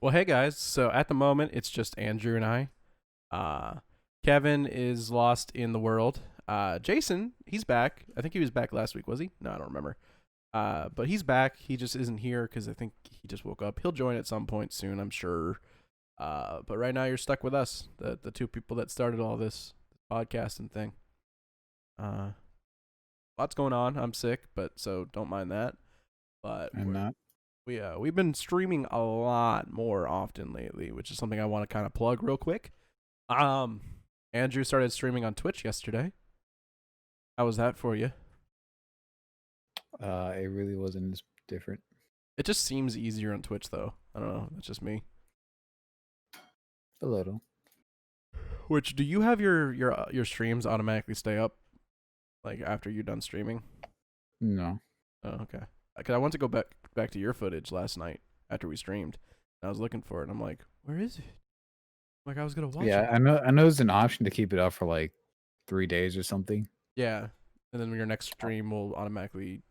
Well, hey guys. So at the moment, it's just Andrew and I. Uh, Kevin is lost in the world. Jason, he's back. I think he was back last week, was he? No, I don't remember. But he's back. He just isn't here because I think he just woke up. He'll join at some point soon, I'm sure. But right now, you're stuck with us, the two people that started all this podcasting thing. Uh, Lots going on. I'm sick, but so don't mind that. But I'm not. we've been streaming a lot more often lately, which is something I want to kind of plug real quick. Um, Andrew started streaming on Twitch yesterday. How was that for you? It really wasn't as different. It just seems easier on Twitch, though. I don't know. That's just me. A little. Which do you have your streams automatically stay up like after you're done streaming? No. Oh, okay. Because I went to go back to your footage last night after we streamed. I was looking for it, and I'm like, where is it? Like I was gonna watch Yeah, it. I know. I know there's an option to keep it up for like 3 days or something. Yeah. And then your next stream will automatically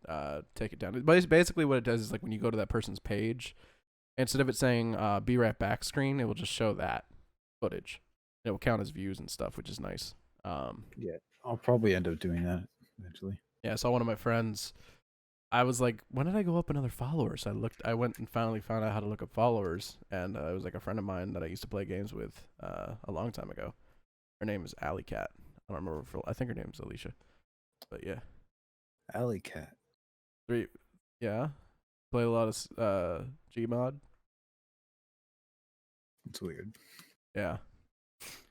take it down. But basically what it does is like when you go to that person's page, instead of it saying be right back screen, it will just show that footage. It will count as views and stuff, which is nice. Yeah, I'll probably end up doing that eventually. Yeah, I saw one of my friends. I was like, when did I go up another followers? I went and finally found out how to look up followers, and it was like a friend of mine that I used to play games with a long time ago. Her name is Alley Cat. I don't remember. I think her name is Alicia. But yeah, Alley cat. three. Yeah, play a lot of Gmod. It's weird. Yeah.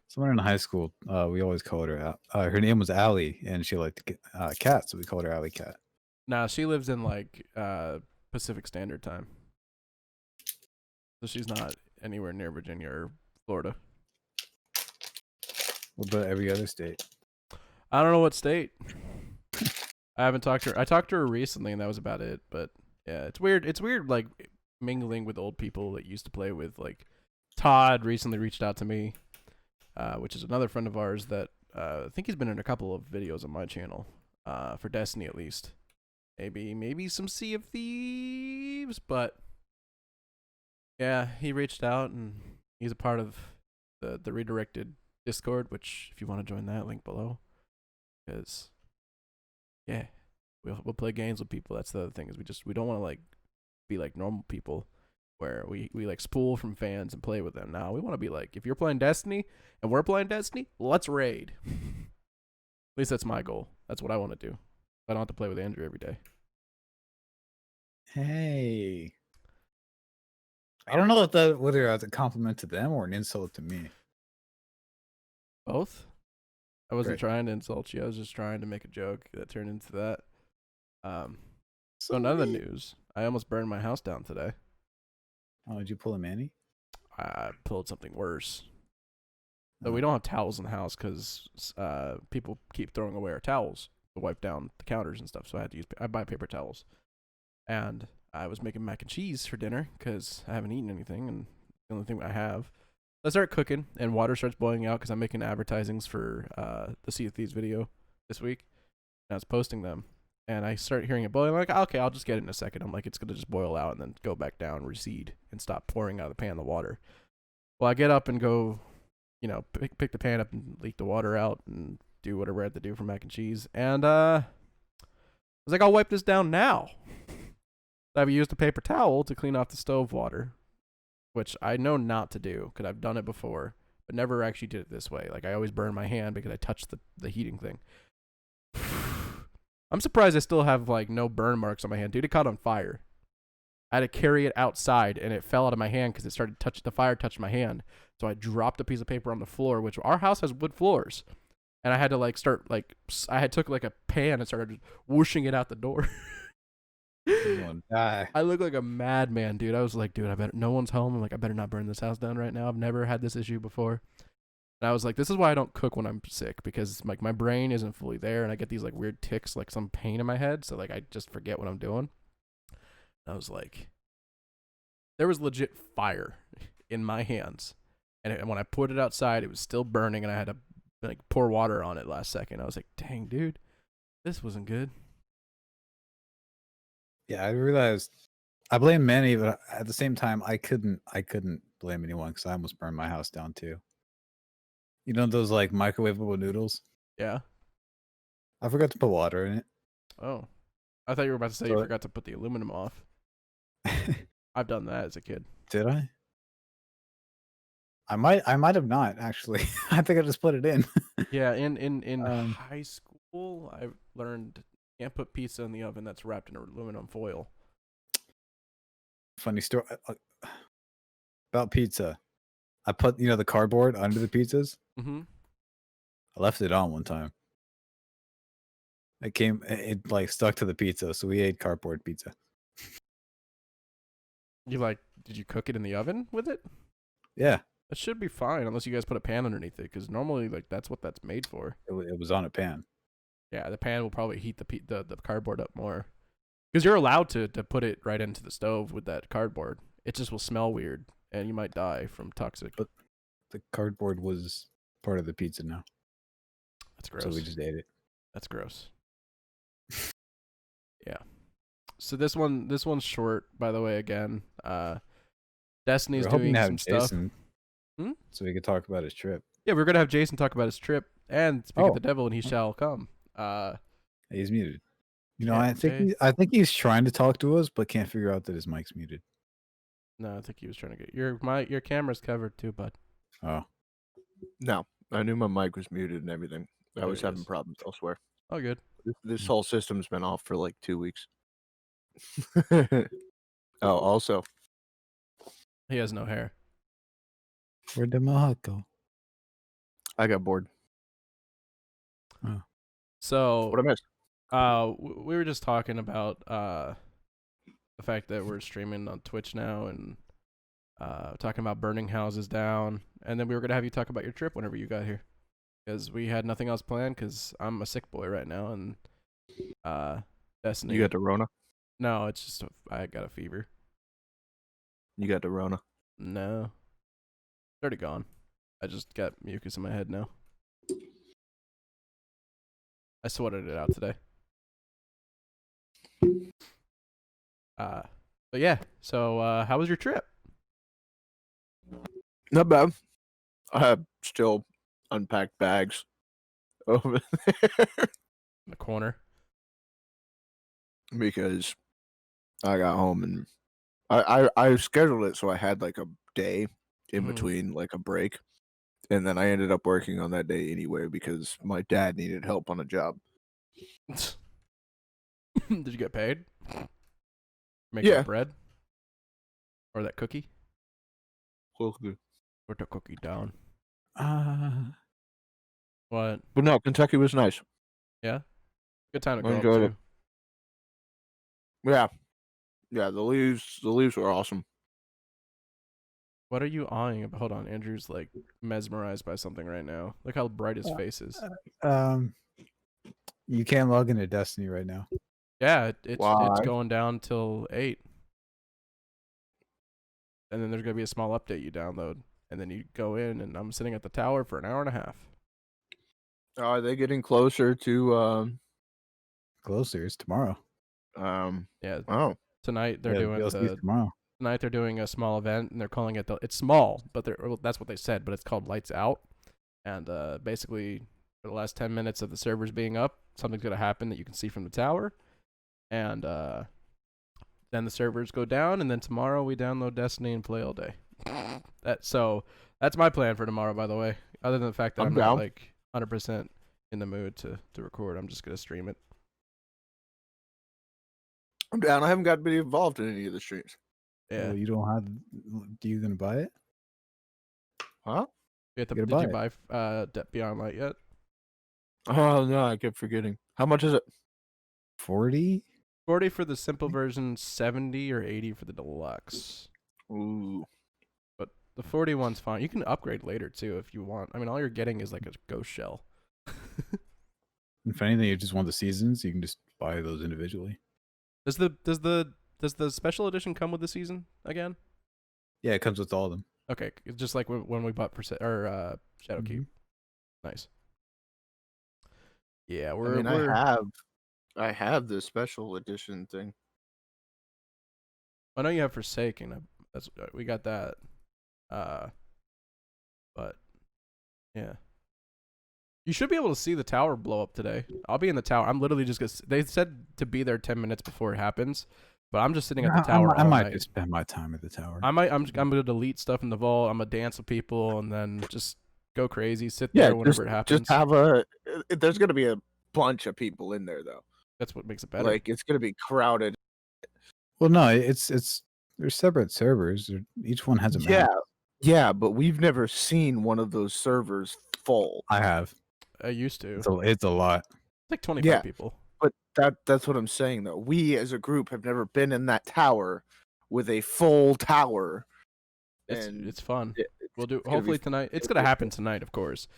Someone in high school, we always called her. Her name was Allie, and she liked cats, so we called her Alley cat. Nah, she lives in like Pacific Standard Time, so she's not anywhere near Virginia or Florida. What about every other state? I don't know what state. I haven't talked to her. I talked to her recently, and that was about it. But yeah, it's weird. It's weird, like mingling with old people that used to play with. Like Todd recently reached out to me, which is another friend of ours that I think he's been in a couple of videos on my channel, for Destiny at least. Maybe some Sea of Thieves, but yeah, he reached out and he's a part of the redirected Discord. Which, if you want to join that, link below. Because yeah, we'll play games with people. That's the other thing is we don't want to like be like normal people where we like spool from fans and play with them. Now we want to be like, if you're playing Destiny and we're playing Destiny, let's raid. At least that's my goal. That's what I want to do. I don't have to play with Andrew every day. Hey, I don't know if that whether that's a compliment to them or an insult to me. Both. I wasn't Right. trying to insult you. I was just trying to make a joke that turned into that. So So another me. news. I almost burned my house down today. Oh, did you pull a Manny? I pulled something worse. So Oh. we don't have towels in the house because people keep throwing away our towels to wipe down the counters and stuff. So I buy paper towels. And I was making mac and cheese for dinner because I haven't eaten anything, and the only thing I have. I start cooking, and water starts boiling out because I'm making advertisings for the Sea of Thieves video this week. And I was posting them, and I start hearing it boiling. I'm like, okay, I'll just get it in a second. I'm like, it's gonna just boil out and then go back down, recede, and stop pouring out of the pan the water. Well, I get up and go, pick the pan up and leak the water out and do whatever I had to do for mac and cheese. And I was like, I'll wipe this down now. I've used a paper towel to clean off the stove water, which I know not to do because I've done it before, but never actually did it this way. Like I always burn my hand because I touched the heating thing. I'm surprised I still have like no burn marks on my hand, dude. It caught on fire. I had to carry it outside, and it fell out of my hand because it started the fire touched my hand. So I dropped a piece of paper on the floor, which our house has wood floors, and I had to like start like I had took like a pan and started whooshing it out the door. You're gonna die. I look like a madman, dude. I was like, dude, I better. No one's home. I'm like, I better not burn this house down right now. I've never had this issue before. And I was like, this is why I don't cook when I'm sick because like my brain isn't fully there, and I get these like weird ticks, like some pain in my head. So like I just forget what I'm doing. And I was like, there was legit fire in my hands, and when I put it outside, it was still burning, and I had to like pour water on it last second. I was like, dang, dude, this wasn't good. Yeah, I realized I blame Manny, but at the same time, I couldn't blame anyone because I almost burned my house down too. You know those like microwavable noodles? Yeah. I forgot to put water in Oh, I thought you were about to say you So- forgot to put the aluminum off. it. I've done that as a kid. Did I? I might have not actually. I think I just put it in. Yeah, in Um, high school, I learned you can't put pizza in the oven that's wrapped in aluminum foil. Funny story about pizza. I put the cardboard under the pizzas. Mm-hmm. I left it on one time. It like stuck to the pizza, so we ate cardboard pizza. Did you cook it in the oven with it? Yeah, That should be fine, unless you guys put a pan underneath it, because normally that's what that's made for. it was on a pan. Yeah, the pan will probably heat the cardboard up more, because you're allowed to put it right into the stove with that cardboard. It just will smell weird, and you might die from toxic. But the cardboard was part of the pizza now, That's gross. so we just ate it. That's gross. Yeah. So this one's short, by the way. Again, Destiny's We're hoping doing to have some stuff. Jason, so we could talk about his trip. Yeah, we're gonna have Jason talk about his trip and speak of Oh. the devil, and he shall come. He's muted. Yeah, I think he's trying to talk to us, but can't figure out that his mic's muted. No, I think he was trying to get your camera's covered too, bud. Oh, No, I knew my mic was muted and everything. I There was he having is. problems elsewhere. Oh, good. This whole system's been off for like 2 weeks. Oh, also, He has no hair. where'd the mohawk go? I got bored. So What I missed? we were just talking about the fact that we're streaming on Twitch now, and talking about burning houses down, and then we were gonna have you talk about your trip whenever you got here, because we had nothing else planned. Because I'm a sick boy right now, and Destiny. You got the Rona? No, it's just I got a fever. You got the Rona? No, it's already gone. I just got mucus in my head now. I sweated it out today. But yeah. So how was your trip? Not bad. I have still unpacked bags over there In the corner. because I got home and I scheduled it so I had like a day in Mhm. between, like a break, and then I ended up working on that day anyway because my dad needed help on a job. Did you get paid? Make Yeah. that bread? Or that cookie? But Put the cookie down. Uh, What? no, Kentucky was nice. Yeah? Good time to I go up enjoyed it. too. Yeah, yeah. The leaves were awesome. What are you eyeing? Hold on, Andrew's like mesmerized by something right now. Look how bright his face is. you can't log into Destiny right now. Yeah, it's Why? going down till 8. And then there's gonna be a small update you download, and then you go in, and I'm sitting at the tower for an hour and a half. Are they getting closer to Closer, it's tomorrow. Yeah, Oh, tonight they're doing DLC's tomorrow. tonight they're doing a small event, and they're calling it it's small, but that's what they said, but it's called Lights Out. And basically, for the last 10 minutes of the servers being up, something's gonna happen that you can see from the tower, and then the servers go down, and then tomorrow we download Destiny and play all day. That's my plan for tomorrow, by the way. Other than the fact that I'm I'm not down. like 100% in the mood to record, I'm just gonna stream it. I'm down. I haven't got to be involved in any of the streams. Yeah. Well, you don't have. Do you gonna buy it? Huh? Did gotta you buy buy Beyond Light yet? Oh no, I kept forgetting. How much is it? 40. 40 for the simple version, 70 or 80 for the deluxe. Ooh. But the 40 one's fine. You can upgrade later too if you want. I mean, all you're getting is like a ghost shell. If anything, you just want the seasons. You can just buy those individually. Does the special edition come with the season again? Yeah, it comes with all of them. Okay, it's just like when we bought Shadowkeep. Nice. Yeah, I have the special edition thing. I know you have Forsaken. That's we got that. But yeah, you should be able to see the tower blow up today. I'll be in the tower. I'm literally just gonna. They said to be there 10 minutes before it happens, but I'm just sitting at the tower I all might night. just spend my time at the tower. I'm gonna delete stuff in the vault. I'm gonna dance with people and then just go crazy. Sit there whenever it happens. Just have there's gonna be a bunch of people in there though. That's what makes it better. Like it's gonna be crowded. Well, no, it's they're separate servers. Each one has a map. Yeah, but we've never seen one of those servers full. I have. I used to. It's a lot. It's like 25 people. But that's what I'm saying though. We as a group have never been in that tower with a full tower. It's fun. We'll do hopefully tonight. It's gonna happen tonight, of course.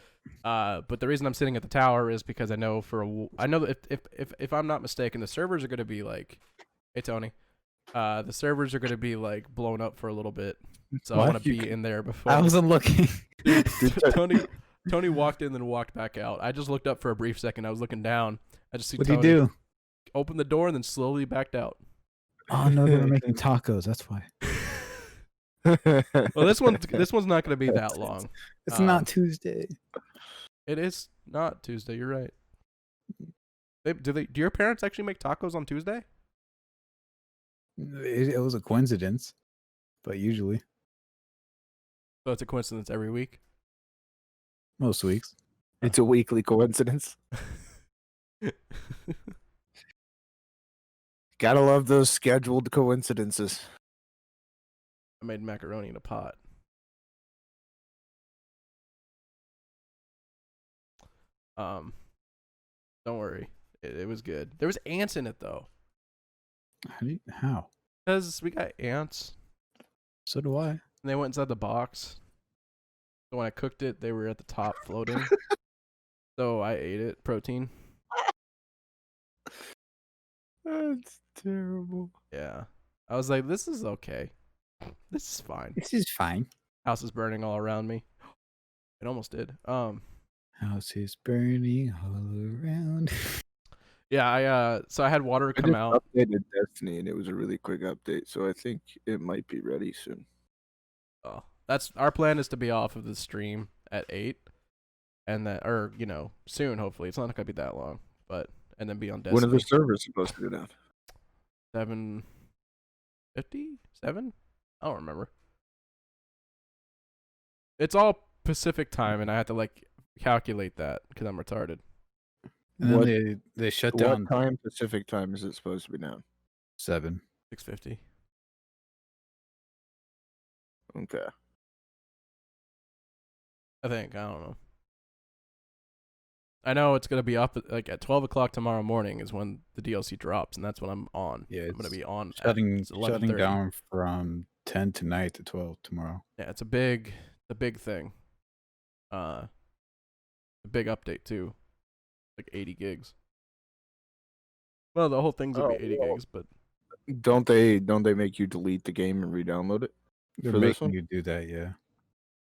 But the reason I'm sitting at the tower is because I know that if I'm not mistaken, the servers are gonna be like, hey Tony, the servers are gonna be like blown up for a little bit. So I want to be in there before. I wasn't looking. Tony walked in and walked back out. I just looked up for a brief second. I was looking down. I just see What Tony did you do? open the door and then slowly backed out. Oh no, they were making tacos. That's why. Well, this one's not going to be that long. It's not Tuesday. It is not Tuesday. You're right. Do your parents actually make tacos on Tuesday? It was a coincidence, but usually So it's a coincidence every week. most weeks. It's a weekly coincidence. Gotta love those scheduled coincidences. I made macaroni in a pot. Don't worry, it was good. There was ants in it though. How? Because we got ants, So do I. and they went inside the box. So when I cooked it, they were at the top floating. So I ate it. Protein. That's terrible. Yeah. I was like, this is okay. This is fine. This is fine. House is burning all around me. It almost did. House is burning all around. Yeah, so I had water come out. Updated Destiny, and it was a really quick update, so I think it might be ready soon. Oh, that's our plan is to be off of the stream at 8, and that, or soon. Hopefully, it's not gonna be that long, but and then be on Destiny. When are the servers supposed to go down? 7:57? I don't remember. It's all Pacific time, and I had to calculate that because I'm retarded. And then they shut down. What time Pacific time is it supposed to be down? 7. 6:50. Okay. I think. I don't know. I know it's gonna be up at 12 o'clock tomorrow morning is when the DLC drops, and that's when I'm on. Yeah, I'm gonna be on. Shutting Shutting down from 10 tonight to 12 tomorrow. Yeah, it's a big thing. A big update too, like 80 gigs. Well, the whole thing's gonna be 80 gigs, but Don't they make you delete the game and re-download it? They're For this making one? you do that, yeah.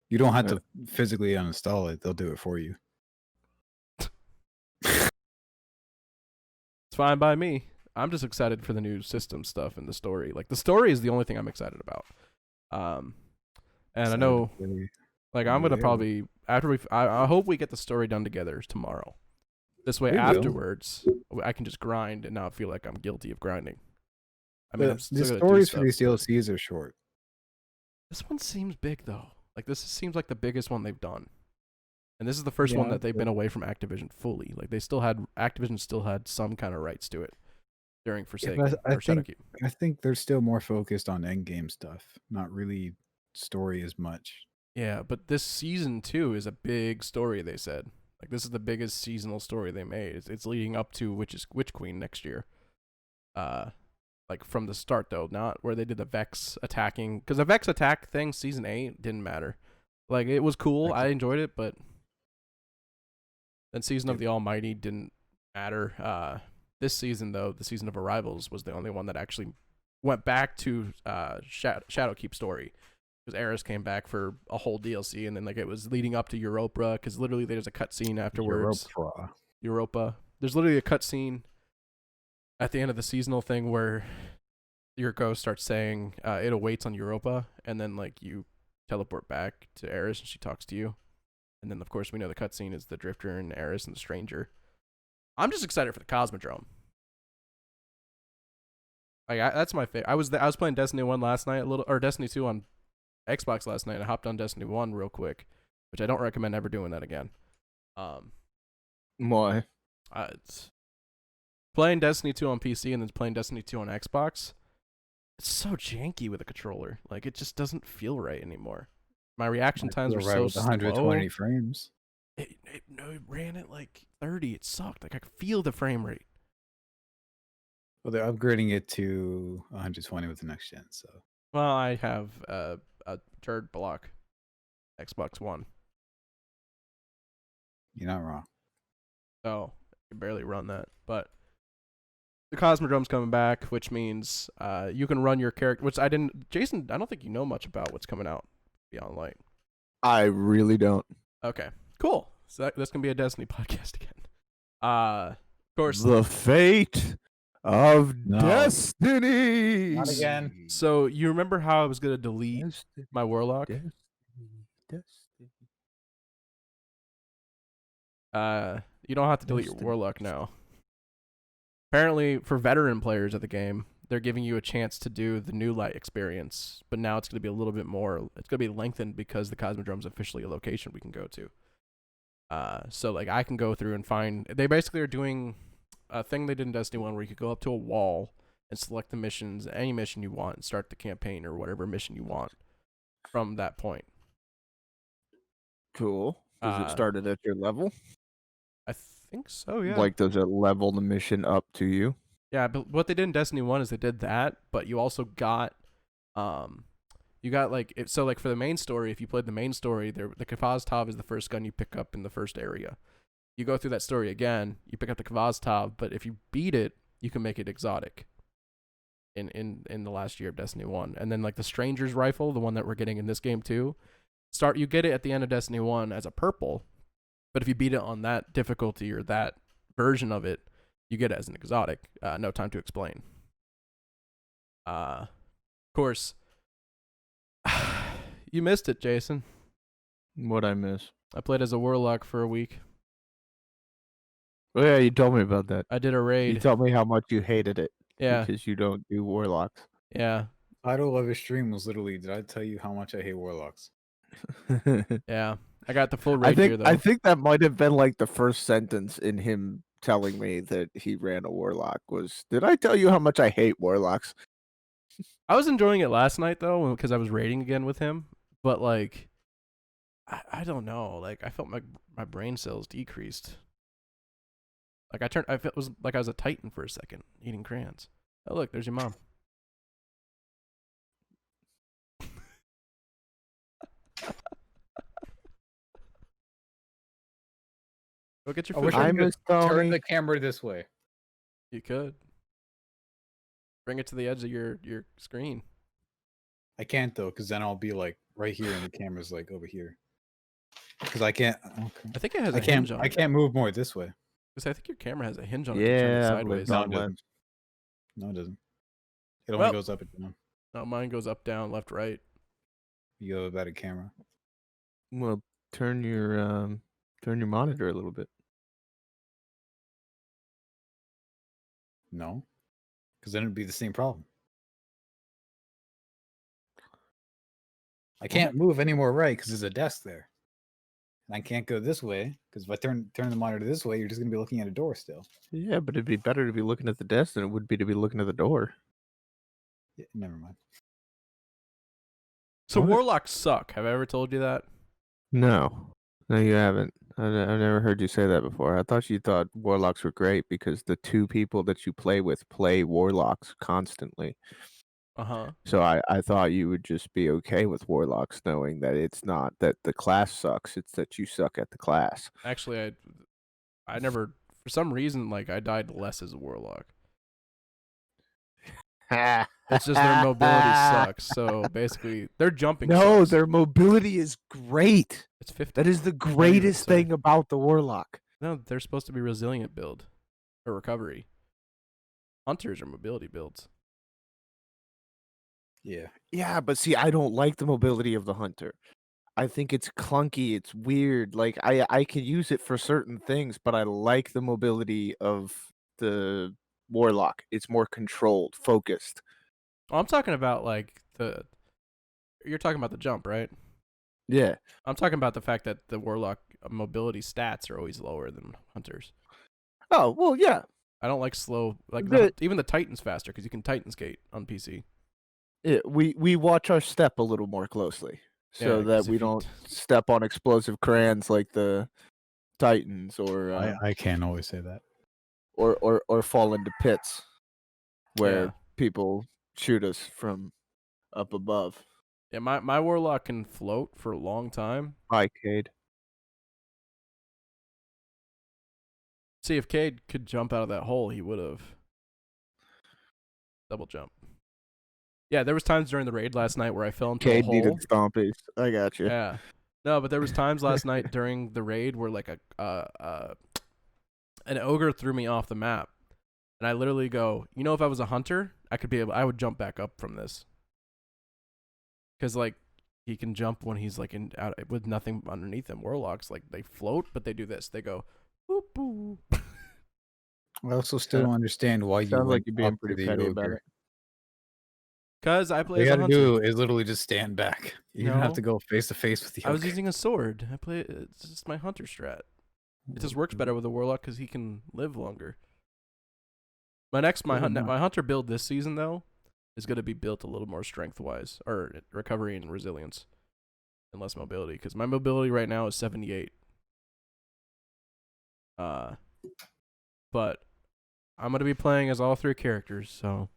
You don't have to physically uninstall it. They'll do it for you. it's fine by me. I'm just excited for the new system stuff and the story. Like the story is the only thing I'm excited about. And I know, I'm gonna probably I hope we get the story done together tomorrow. This way, We will. afterwards, I can just grind and not feel like I'm guilty of grinding. I mean, I'm The still gonna do stories for stuff, these but DLCs are short. this one seems big though. Like this seems like the biggest one they've done, and this is the first one Yeah, that they've been away from Activision fully. Like Activision still had some kind of rights to it during Forsaken or Shadowkeep. I think they're still more focused on endgame stuff, not really story as much. Yeah, but this season 2 is a big story. They said like this is the biggest seasonal story they made. It's leading up to Witch Queen next year. Like from the start though, not where they did the Vex attacking, because the Vex attack thing season 8 didn't matter. Like it was cool, I enjoyed it, but then season of the Almighty didn't matter. This season though, the season of Arrivals was the only one that actually went back to Shadowkeep story. Because Eris came back for a whole DLC, and then it was leading up to Europa. Because literally, there's a cutscene afterwards. Europa. There's literally a cutscene at the end of the seasonal thing where your ghost starts saying it awaits on Europa, and then like you teleport back to Eris and she talks to you, and then of course we know the cutscene is the Drifter and Eris and the Stranger. I'm just excited for the Cosmodrome. Like that's my favorite. I was playing Destiny 1 last night or Destiny 2 on Xbox last night. And I hopped on Destiny 1 real quick, which I don't recommend ever doing that again. Why? It's playing Destiny 2 on PC and then playing Destiny 2 on Xbox. It's so janky with a controller. Like it just doesn't feel right anymore. My reaction times were so with 120 slow. frames. It ran at like 30. It sucked. Like I could feel the frame rate. Well, they're upgrading it to 120 with the next gen. So. Well, I have a third block Xbox One. You're not wrong. So I can barely run that. But the Cosmodrome's coming back, which means you can run your character. Which I didn't. Jason, I don't think you know much about what's coming out Beyond Light. I really don't. Okay, cool. So that's gonna be a Destiny podcast again. Of course, The fate of No. Destiny. Not again. So you remember how I was gonna delete my Warlock? Destiny. You don't have to delete your Warlock now. Apparently, for veteran players of the game, they're giving you a chance to do the New Light experience, but now it's going to be a little bit more. It's going to be lengthened because the Cosmodrome is officially a location we can go to. So like I can go through and find. They basically are doing a thing they did in Destiny 1 where you could go up to a wall and select the missions, any mission you want, and start the campaign or whatever mission you want from that point. Cool. Does it start at your level? I think so, yeah. Like, does it level the mission up to you? Yeah, but what they did in Destiny 1 is they did that, but you also got like so like for the main story, if you played the main story, the Kvaztov is the first gun you pick up in the first area. You go through that story again, you pick up the Kvaztov, but if you beat it, you can make it exotic. In the last year of Destiny 1. And then like the Stranger's rifle, the one that we're getting in this game too, you get it at the end of Destiny 1 as a purple, but if you beat it on that difficulty or that version of it, you get it as an exotic. No Time to Explain. Of course, you missed it, Jason. What'd I miss? I played as a Warlock for a week. Oh yeah, you told me about that. I did a raid. You told me how much you hated it. Yeah. Because you don't do Warlocks. Yeah. Title of his stream was literally, "Did I tell you how much I hate Warlocks?" Yeah. I got the full raid gear though. I think that might have been like the first sentence in him telling me that he ran a Warlock was, "Did I tell you how much I hate Warlocks?" I was enjoying it last night though because I was raiding again with him, but like I don't know, like I felt my brain cells decreased. Like I felt was like I was a Titan for a second eating crayons. Oh look, there's your mom. Go get your food. I miss turn Tony. the camera this way. You could bring it to the edge of your screen. I can't though, because then I'll be like right here, and the camera's like over here. Because I can't. Okay. I think it has a hinge on it. I can't move more this way. Because I think your camera has a hinge on it. Yeah, to turn it sideways. No, it doesn't. No, it doesn't. It only Well- goes up and down. No, mine goes up, down, left, right. You go about a camera. Well, turn your monitor a little bit. No, because then it'd be the same problem. I can't move any more right because there's a desk there. And I can't go this way because if I turn the monitor this way, you're just gonna be looking at a door still. Yeah, but it'd be better to be looking at the desk than it would be to be looking at the door. Yeah, never mind. So What? Warlocks suck. Have I ever told you that? No, you haven't. I've never heard you say that before. I thought you thought Warlocks were great because the two people that you play with play Warlocks constantly. Uh-huh. So I thought you would just be okay with Warlocks, knowing that it's not that the class sucks, it's that you suck at the class. Actually, I never, for some reason, like I died less as a Warlock. It's just their mobility sucks. So basically, their jumping No, sucks. their mobility is great. It's 50. That is the even greatest say. thing about the Warlock. No, they're supposed to be resilient build or recovery. Hunters are mobility builds. Yeah. Yeah, but see, I don't like the mobility of the hunter. I think it's clunky, it's weird. Like I could use it for certain things, but I like the mobility of the warlock. It's more controlled, focused. Well, I'm talking about like you're talking about the jump, right? Yeah. I'm talking about the fact that the warlock mobility stats are always lower than hunters. Oh, well, yeah. I don't like slow, like The- even the Titan's faster because you can Titan skate on PC. Yeah, we watch our step a little more closely so Yeah, that 'cause we if you don't step on explosive crayons like the Titans I can't always say that. or fall into pits where Yeah. people shoot us from up above. Yeah, my warlock can float for a long time. Hi, Cade. See, if Cade could jump out of that hole, he would have double jump. Yeah, there was times during the raid last night where I fell into a Cade hole. needed stompies. I got you. Yeah. No, but there was times last night during the raid where like an ogre threw me off the map, and I literally go, you know, if I was a hunter, I would jump back up from this, because like he can jump when he's like in out with nothing underneath him. Warlocks like they float, but they do this. They go, boop boop. I also still don't understand why you Sounds like went you're being up to pretty the petty about ogre. it. Cause I All play you as a gotta hunter. do is literally just stand back. You don't have No. to go face to face with the ogre. I was using a sword. It's just my hunter strat. It just works better with a warlock because he can live longer. My hunter build this season though is going to be built a little more strength wise, or recovery and resilience, and less mobility. Because my mobility right now is 78. But I'm going to be playing as all three characters, so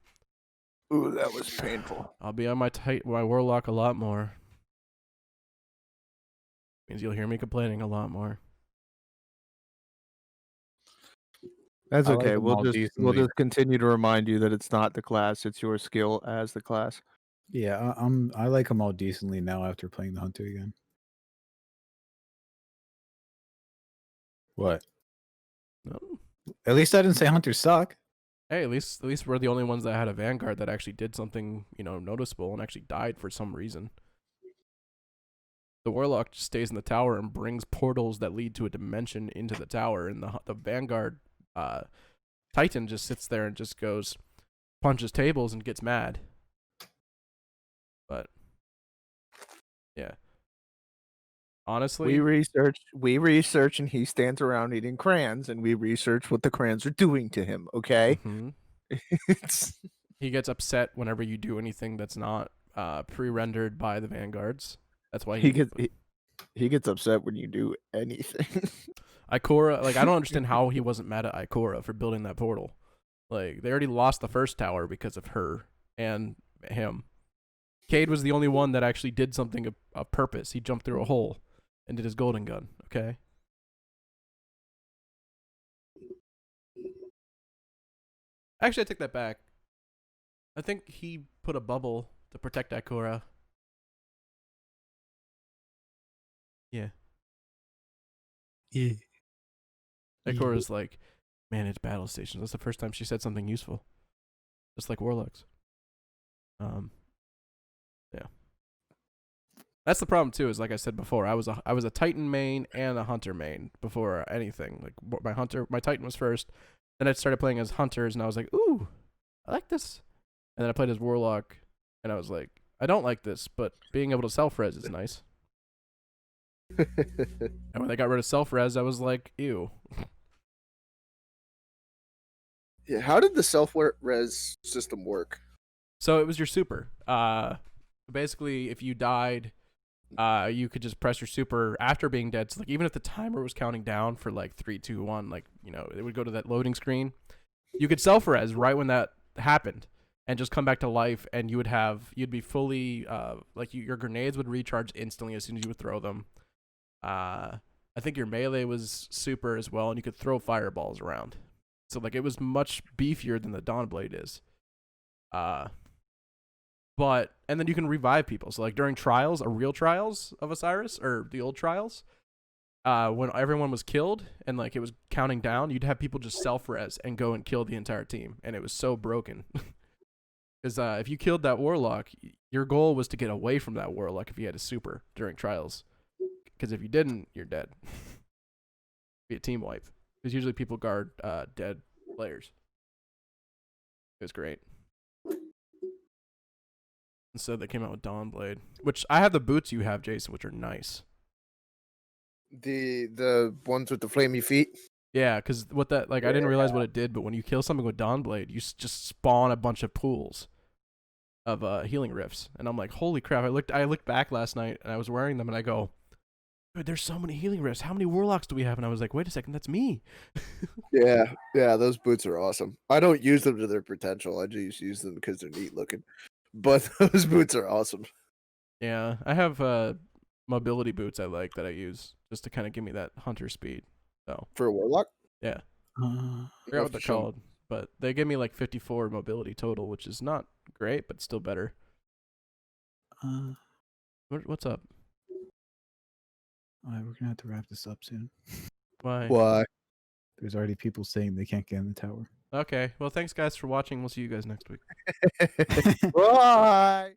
Ooh, that was painful. I'll be on my warlock a lot more. Means you'll hear me complaining a lot more. That's I like okay. them We'll all just decently. continue to remind you that it's not the class; it's your skill as the class. Yeah, I like them all decently now after playing the hunter again. What? No. At least I didn't say hunters suck. Hey, at least we're the only ones that had a vanguard that actually did something, noticeable and actually died for some reason. The warlock just stays in the tower and brings portals that lead to a dimension into the tower, and the vanguard Titan just sits there and just goes, punches tables and gets mad. But yeah, honestly, We research, and he stands around eating crayons, and we research what the crayons are doing to him. Okay, it's he gets upset whenever you do anything that's not pre-rendered by the vanguards. That's why he gets upset when you do anything. Ikora, like I don't understand how he wasn't mad at Ikora for building that portal. Like they already lost the first tower because of her and him. Cade was the only one that actually did something of purpose. He jumped through a hole and did his golden gun. Okay. Actually, I take that back. I think he put a bubble to protect Ikora. Yeah. Yeah. Ikora's like, manage battle stations. That's the first time she said something useful. Just like warlocks. Yeah. That's the problem too. Is like I said before, I was a Titan main and a Hunter main before anything. Like my Titan was first. Then I started playing as Hunters, and I was like, ooh, I like this. And then I played as Warlock, and I was like, I don't like this, but being able to self-res is nice. And when they got rid of self-res, I was like, ew. Yeah, how did the self-res system work? So it was your super. Basically, if you died, you could just press your super after being dead. So like even if the timer was counting down for like 3, 2, 1, like it would go to that loading screen. You could self-res right when that happened, and just come back to life, and you'd be fully your grenades would recharge instantly as soon as you would throw them. I think your melee was super as well, and you could throw fireballs around. So like it was much beefier than the Dawnblade is. But and then you can revive people. So like during trials, real trials of Osiris or the old trials, when everyone was killed and like it was counting down, you'd have people just self-res and go and kill the entire team, and it was so broken. Because if you killed that warlock, your goal was to get away from that warlock if you had a super during trials. Because if you didn't, you're dead. Be a team wipe. Because usually people guard dead players. It was great. And so they came out with Dawnblade, which I have the boots you have, Jason, which are nice. The ones with the flamey feet. Yeah, because what that I didn't realize what it did, but when you kill something with Dawnblade, you just spawn a bunch of pools of healing rifts, and I'm like, holy crap! I looked back last night and I was wearing them, and I go, dude, there's so many healing rifts. How many warlocks do we have? And I was like, wait a second, that's me. Yeah, those boots are awesome. I don't use them to their potential. I just use them because they're neat looking. But those boots are awesome. Yeah, I have mobility boots I like that I use just to kind of give me that hunter speed. So For a warlock? yeah, Uh, I forgot what they're called, but they give me like 54 mobility total, which is not great, but still better. What's up? all right, we're gonna have to wrap this up soon. Why? Why? There's already people saying they can't get in the tower. Okay, well, thanks guys for watching. We'll see you guys next week. Bye.